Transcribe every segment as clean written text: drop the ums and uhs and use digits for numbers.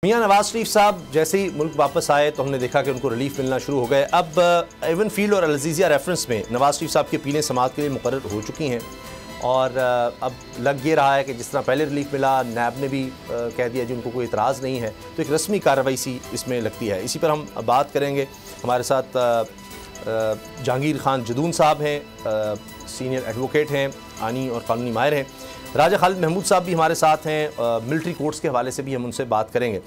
मियां नवाज शरीफ साहब जैसे ही मुल्क वापस आए तो हमने देखा कि उनको रिलीफ मिलना शुरू हो गए। अब एवन फील्ड और अल-अज़ीज़िया रेफरेंस में नवाज शरीफ साहब की अपीलें समाअत के लिए मुकर्रर हो चुकी हैं और अब लग ये रहा है कि जिस तरह पहले रिलीफ मिला, नैब ने भी कह दिया जी उनको कोई इतराज़ नहीं है, तो एक रस्मी कार्रवाई सी इसमें लगती है। इसी पर हम बात करेंगे। हमारे साथ जहांगीर खान जदून साहब हैं, सीनियर एडवोकेट हैं, आनी और कानूनी माहिर हैं। राजा खालिद महमूद साहब भी हमारे साथ हैं, मिलिट्री कोर्ट्स के हवाले से भी हम उनसे बात करेंगे।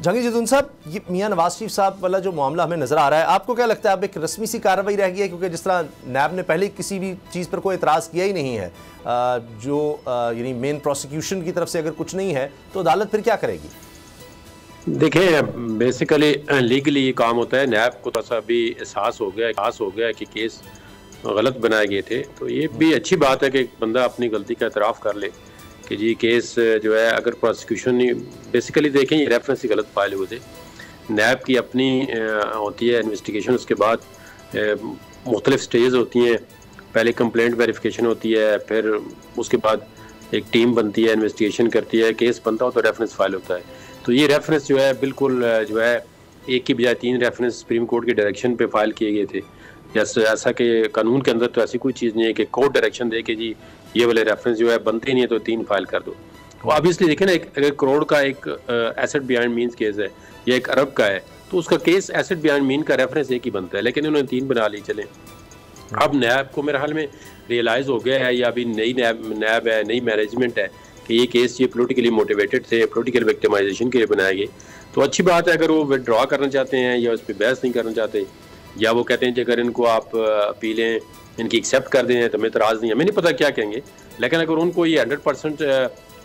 जहांगीर जदून साहब, ये मियां नवाज शरीफ साहब वाला जो मामला हमें नज़र आ रहा है, आपको क्या लगता है अब एक रस्मी सी कार्रवाई रह गई है? क्योंकि जिस तरह नैब ने पहले किसी भी चीज़ पर कोई एतराज़ किया ही नहीं है, जो यानी मेन प्रोसिक्यूशन की तरफ से अगर कुछ नहीं है तो अदालत फिर क्या करेगी? देखिए, बेसिकली लीगली ये काम होता है। नैब को थोड़ा सा भी एहसास हो गया कि केस गलत बनाए गए थे, तो ये भी अच्छी बात है कि बंदा अपनी गलती का एतराफ़ कर ले कि जी केस जो है, अगर प्रोसिक्यूशन बेसिकली देखें ये रेफरेंस ही गलत फाइल हुए थे। नैब की अपनी होती है इन्वेस्टिगेशन, उसके बाद मुख्तलिफ स्टेज होती हैं। पहले कंप्लेंट वेरिफिकेशन होती है, फिर उसके बाद एक टीम बनती है, इन्वेस्टिगेशन करती है, केस बनता हो तो रेफरेंस फाइल होता है। तो ये रेफरेंस जो है बिल्कुल जो है एक की बजाय 3 रेफरेंस सुप्रीम कोर्ट के डायरेक्शन पे फाइल किए गए थे। जैसे ऐसा कि कानून के अंदर तो ऐसी कोई चीज़ नहीं है कि कोर्ट डायरेक्शन दे के जी ये वाले रेफरेंस जो है बनते नहीं है तो 3 फाइल कर दो। तो ऑब्वियसली देखें ना, अगर करोड़ का एक एसेट बिहाइंड मीन्स केस है या 1 अरब का है, तो उसका केस एसेट बिहाइंड मीन का रेफरेंस एक ही बनता है, लेकिन उन्होंने 3 बना ली। चलें, अब नैब को मेरे हाल में रियलाइज़ हो गया है, या अभी नई नैब है, नई मैनेजमेंट है कि ये केस ये पोलिटिकली मोटिवेटेड थे, पोलिटिकल विक्टिमाइजेशन के लिए बनाए गए। तो अच्छी बात है अगर वो विड्रॉ करना चाहते हैं या उस पर बहस नहीं करना चाहते, या वो कहते हैं कि अगर इनको आप अपीलें इनकी एक्सेप्ट कर दें तो हमें इतराज़ नहीं है। हमें नहीं पता क्या कहेंगे, लेकिन अगर उनको ये 100%,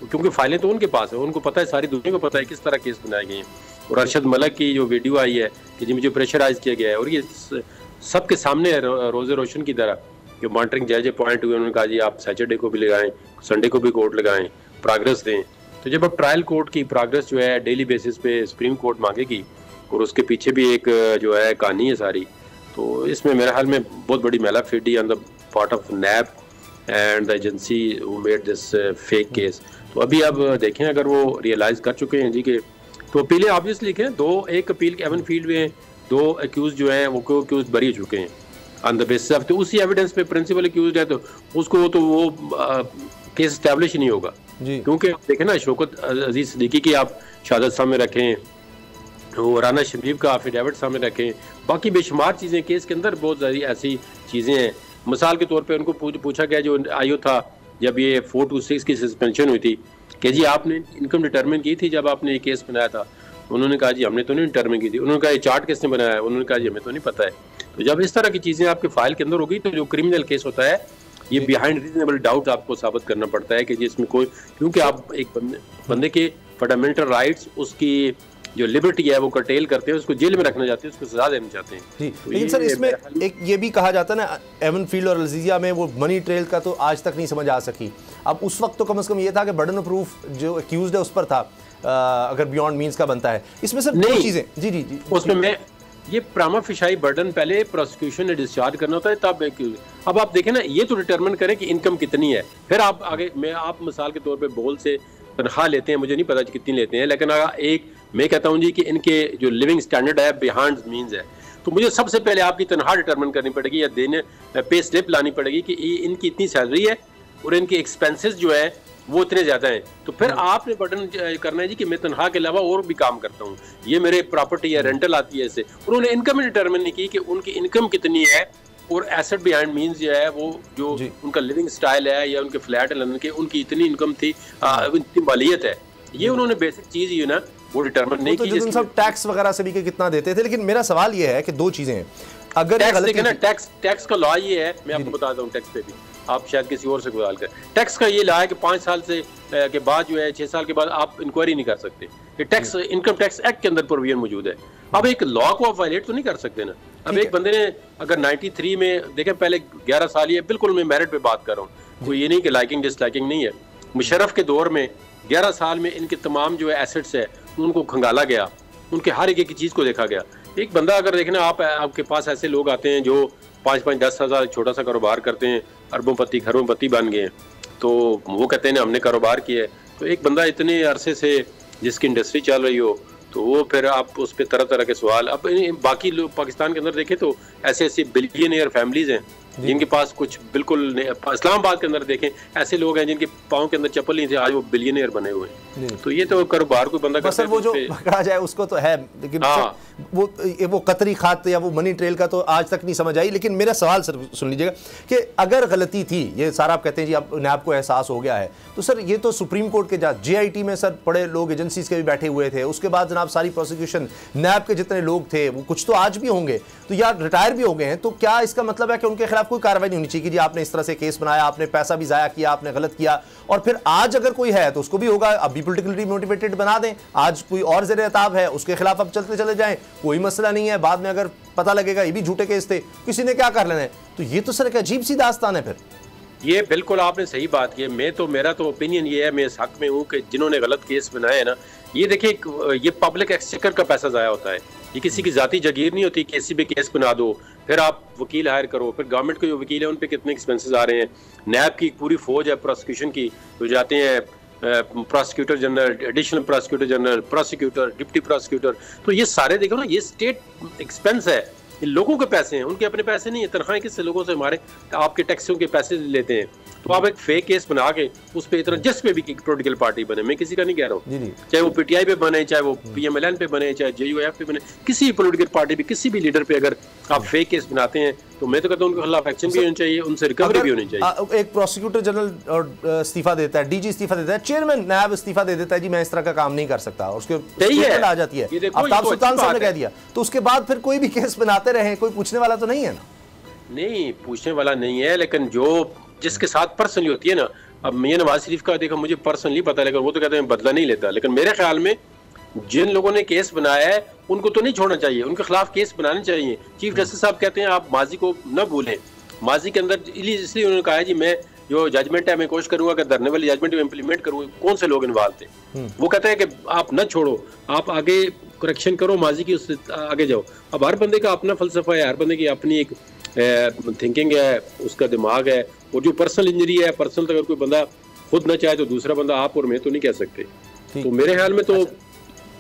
क्योंकि फाइलें तो उनके पास है, उनको पता है, सारी दुनिया को पता है किस तरह केस बनाए गए हैं। और अरशद मलिक की जो वीडियो आई है कि जी मुझे प्रेशराइज किया गया है, और ये सबके सामने रोज़े रोशन की तरह जो मॉनिटरिंग जज अपॉइंट हुए, उन्होंने कहा जी आप सैटरडे को भी लगाएं, संडे को भी कोर्ट लगाएं, प्रोग्रेस दें। तो जब अब ट्रायल कोर्ट की प्रोग्रेस जो है डेली बेसिस पे सुप्रीम कोर्ट मांगेगी, और उसके पीछे भी एक जो है कहानी है सारी, तो इसमें मेरे ख्याल में बहुत बड़ी malafide on the part of NAB and the agency who made this fake case. तो अभी अब देखें, अगर वो रियलाइज कर चुके हैं जी के, तो अपीलें ऑब्वियसली लिखें, एक अपील के एवन फील्ड में 2 अक्यूज जो हैं वो अक्यूज बरी हो चुके हैं ऑन द बेसिस ऑफ, तो उसी एविडेंस पे प्रिंसिपल अक्यूज है, तो उसको तो वो केस एस्टैब्लिश नहीं होगा। क्योंकि देखें ना, शौकत अजीज सिद्दीकी की आप शहादत सामने रखें, वो राना शबीब का एफिडेविट सामने रखें, बाकी बेशुमार चीज़ें केस के अंदर बहुत सारी ऐसी चीज़ें हैं। मिसाल के तौर पे उनको पूछा गया, जो आयो था जब ये 426 की सस्पेंशन हुई थी, कि जी आपने इनकम डिटरमिन की थी जब आपने ये केस बनाया था? उन्होंने कहा जी हमने तो नहीं डिटरमिन की थी। उन्होंने कहा ये चार्ट किसने बनाया है? उन्होंने कहा जी हमें तो नहीं पता है। तो जब इस तरह की चीज़ें आपके फाइल के अंदर होगी, तो जो क्रिमिनल केस होता है ये बिहाइंड रीजनेबल डाउट आपको साबित करना पड़ता है कि जी इसमें कोई, क्योंकि आप एक बंदे के फंडामेंटल राइट्स, उसकी जो लिबर्टी है वो कर्टेल करते हैं, उसको जेल में रखना चाहते हैं, उसको सजा देना चाहते हैं। जी, तो लेकिन सर इसमें एक ये भी कहा जाता है ना, एवन फील्ड और अल-अज़ीज़िया में वो मनी ट्रेल का तो आज तक नहीं समझ आ सकी। अब उस वक्त तो कम से कम ये था कि बर्डन ऑफ प्रूफ जो एक्यूज्ड है उस पर था, अगर बियॉन्ड मीन्स का बनता है। इसमें सर 2 चीज़ें, जी उसमें मैं ये प्रामा फिशाई बर्डन पहले प्रोसिक्यूशन ने डिस्चार्ज करना होता है, तब एक्यूज। अब आप देखें ना, ये तो डिटरमिन करें कि इनकम कितनी है, फिर आप आगे आप मिसाल के तौर पे बोल से तनख्वाह लेते हैं, मुझे नहीं पता कितनी लेते हैं, लेकिन एक मैं कहता हूँ जी कि इनके जो लिविंग स्टैंडर्ड है बिहाइंड मीन्स है, तो मुझे सबसे पहले आपकी तनख्वाह डिटरमिन करनी पड़ेगी, या देने पे स्लिप लानी पड़ेगी कि इनकी इतनी सैलरी है और इनके एक्सपेंसेस जो है वो इतने ज़्यादा हैं। तो फिर आपने बटन करना है जी कि मैं तनख्वाह के अलावा और भी काम करता हूँ, ये मेरे प्रॉपर्टी या रेंटल आती है इससे। उन्होंने इनकम डिटरमिन नहीं की कि उनकी इनकम कितनी है, और एसेट बिहाइंड मीन्स जो है वो जो उनका लिविंग स्टाइल है, या उनके फ्लैट है लंदन के, उनकी इतनी इनकम थी, इतनी मालियत है, ये उन्होंने बेसिक चीज़ ही ना वो डिटरमिन नहीं की। तो सब टैक्स वगैरह से भी कितना देते थे, लेकिन मेरा सवाल ये है कि 2 चीज़ें हैं। अगर टैक्स का लॉ ये है, मैं आपको बताता हूँ, टैक्स पे भी आप शायद किसी और से सवाल करें। टैक्स का ये लॉ है कि 5 साल से के बाद जो है 6 साल के बाद आप इंक्वायरी नहीं कर सकते। ये टैक्स, इनकम टैक्स एक्ट के अंदर प्रोविजन मौजूद है। अब एक लॉ को आप वायलेट तो नहीं कर सकते ना। अब एक बंदे ने अगर 93 में देखें, पहले 11 साल, ये बिल्कुल मैं मेरिट पे बात कर रहा हूँ, कोई ये नहीं कि लाइकिंग डिसलाइकिंग नहीं है। मुशर्रफ के दौर में 11 साल में इनके तमाम जो है एसेट्स है उनको खंगाला गया, उनके हर एक चीज़ को देखा गया। एक बंदा अगर देखना, आपके पास ऐसे लोग आते हैं जो 5-5-10 हज़ार छोटा सा कारोबार करते हैं, अरबोंपति खरबोंपति बन गए हैं, तो वो कहते हैं हमने कारोबार किया है। तो एक बंदा इतने अरसे से जिसकी इंडस्ट्री चल रही हो, तो वो फिर आप उस पर तरह तरह के सवाल। अब बाकी लोग पाकिस्तान के अंदर देखें तो ऐसे ऐसी बिलियनियर फैमिलीज हैं जिनके पास कुछ बिल्कुल इस्लामाबाद के अंदर देखें ऐसे लोग हैं जिनके पाँव के अंदर चप्पल नहीं थे, आज वो बिलियनियर बने हुए हैं। तो ये तो कारोबार कोई बंदा करता है, वो जो पकड़ा जाए उसको तो है, लेकिन वो कतरी खात या वो मनी ट्रेल का तो आज तक नहीं समझ आई। लेकिन मेरा सवाल सर सुन लीजिएगा कि अगर गलती थी, ये सारा आप कहते हैं जी अब नैब को एहसास हो गया है, तो सर ये तो सुप्रीम कोर्ट के जज JIT में सर बड़े लोग एजेंसीज के भी बैठे हुए थे, उसके बाद जनाब सारी प्रोसिक्यूशन नैब के जितने लोग थे वो कुछ तो आज भी होंगे, तो यार रिटायर भी हो गए हैं, तो क्या इसका मतलब है कि उनके खिलाफ कोई कार्रवाई नहीं होनी चाहिए कि जी आपने इस तरह से केस बनाया, आपने पैसा भी जाया किया, आपने गलत किया, और फिर आज अगर कोई है तो उसको भी होगा, अभी पोलिटिकली मोटिवेटेड बना दें, आज कोई और ज़ेर एताब है उसके खिलाफ अब चलते चले जाएं, कोई मसला नहीं है, बाद में अगर पता लगेगा ये भी झूठे केस थे, किसी ने क्या कर लेना है। तो ये तो सर एक अजीब सी दास्तान है। फिर ये बिल्कुल आपने सही बात की। मेरा तो ओपिनियन ये है, मैं इस हक में हूँ कि जिन्होंने गलत केस बनाए हैं ना, ये देखिए ये पब्लिक एक्सचेकर का पैसा ज़ाया होता है, ये किसी की जाती जागीर नहीं होती। किसी भी केस बना दो, फिर आप वकील हायर करो, फिर गवर्नमेंट के जो वकील है उन पे कितने एक्सपेंसेस आ रहे हैं। नैब की पूरी फौज है प्रोसिक्यूशन की, तो जाते हैं prosecutor general, additional prosecutor general, prosecutor, deputy prosecutor, तो ये सारे देखो ना, ये स्टेट एक्सपेंस है, लोगों के पैसे हैं, उनके अपने पैसे नहीं है। तनख्वाहें किससे? लोगों से, हमारे आपके टैक्सों के पैसे लेते हैं। तो आप एक फेक केस बना के उस पर इतना, जिस पे भी पोलिटिकल पार्टी बने, मैं किसी का नहीं कह रहा हूँ, चाहे वो PTI पे बने, चाहे वो PMLN पे बने, चाहे JUF पे बने, किसी पोलिटिकल पार्टी पे किसी भी लीडर पे अगर आप फेक केस बनाते हैं तो मैं तो कहता हूँ उनके खिलाफ एक्शन भी होना चाहिए, उनसे रिकवरी भी होनी चाहिए। एक प्रोसिक्यूटर जनरल इस्तीफा देता है, DG इस्तीफा देता है, चेयरमैन नैब इस्तीफा दे देता है, जी मैं इस तरह का काम नहीं कर सकता, उसके आ जाती है, आफ्ताब सुल्तान साहब ने कह दिया, तो उसके बाद फिर कोई भी केस बनाते रहे, कोई पूछने वाला तो नहीं है ना? नहीं, पूछने वाला नहीं है, लेकिन जो जिसके साथ पर्सनली होती है ना, अब मियां नवाज शरीफ का देखो, मुझे पर्सनली पता, लेकिन वो तो कहते हैं बदला नहीं लेता, लेकिन मेरे ख्याल में जिन लोगों ने केस बनाया है उनको तो नहीं छोड़ना चाहिए, उनके खिलाफ केस बनाने चाहिए। चीफ जस्टिस साहब कहते हैं आप माजी को न भूलें, माजी के अंदर, इसलिए उन्होंने कहा है जी मैं जो जजमेंट है मैं कोशिश करूंगा कि धरने वाली जजमेंट में इंप्लीमेंट करूँ, कौन से लोग इन्वॉल्व थे। वो कहते हैं कि आप न छोड़ो, आप आगे करेक्शन करो माजी की, उससे आगे जाओ। अब हर बंदे का अपना फलसफा है, हर बंदे की अपनी एक थिंकिंग है, उसका दिमाग है, और जो पर्सनल इंजरी है, पर्सनल अगर कोई बंदा खुद न चाहे तो दूसरा बंदा आप और मैं तो नहीं कह सकते। तो मेरे ख्याल में तो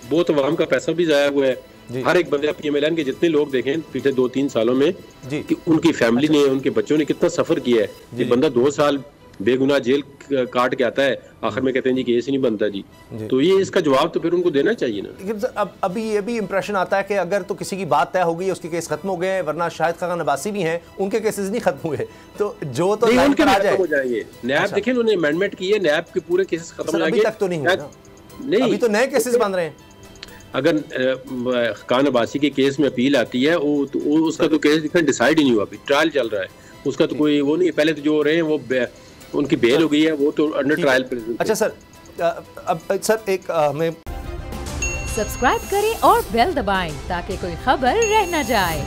बहुत अवाम का पैसा भी जाया हुआ है। हर एक बंदे, PMLN के जितने लोग देखें पिछले 2-3 सालों में कि उनकी फैमिली ने, उनके बच्चों ने कितना सफर किया है। ये बंदा 2 साल बेगुनाह जेल काट के आता है, आखिर में कहते हैं जी केस ही नहीं बनता जी, तो ये इसका जवाब तो फिर उनको देना चाहिए ना। लेकिन अब अभी ये भी इंप्रेशन आता है कि अगर तो किसी की बात तय हो गई, उसके केस खत्म हो गए, वरना शाहिद खान अब्बासी भी हैं, उनके केसेस नहीं खत्म हुए, तो जो तो लाइन पर आ जाए हो जाएंगे। नैब देखिए उन्होंने अमेंडमेंट की है, नैब के पूरे केसेस खत्म हो जाएंगे। अभी तक तो नहीं हुआ ना, नहीं, अभी तो नए केसेस बन रहे हैं। अगर खान अब्बासी के केस में अपील आती है, वो उसका तो केस डिसाइड ही नहीं हुआ, अभी ट्रायल चल रहा है, उसका तो कोई वो नहीं। पहले तो जो हो रहे हैं वो उनकी बेल हो गई है, वो तो अंडर ट्रायल प्रेजेंट। अच्छा सर, अब सर एक हमें सब्सक्राइब करें और बेल दबाएं ताकि कोई खबर रह न जाए।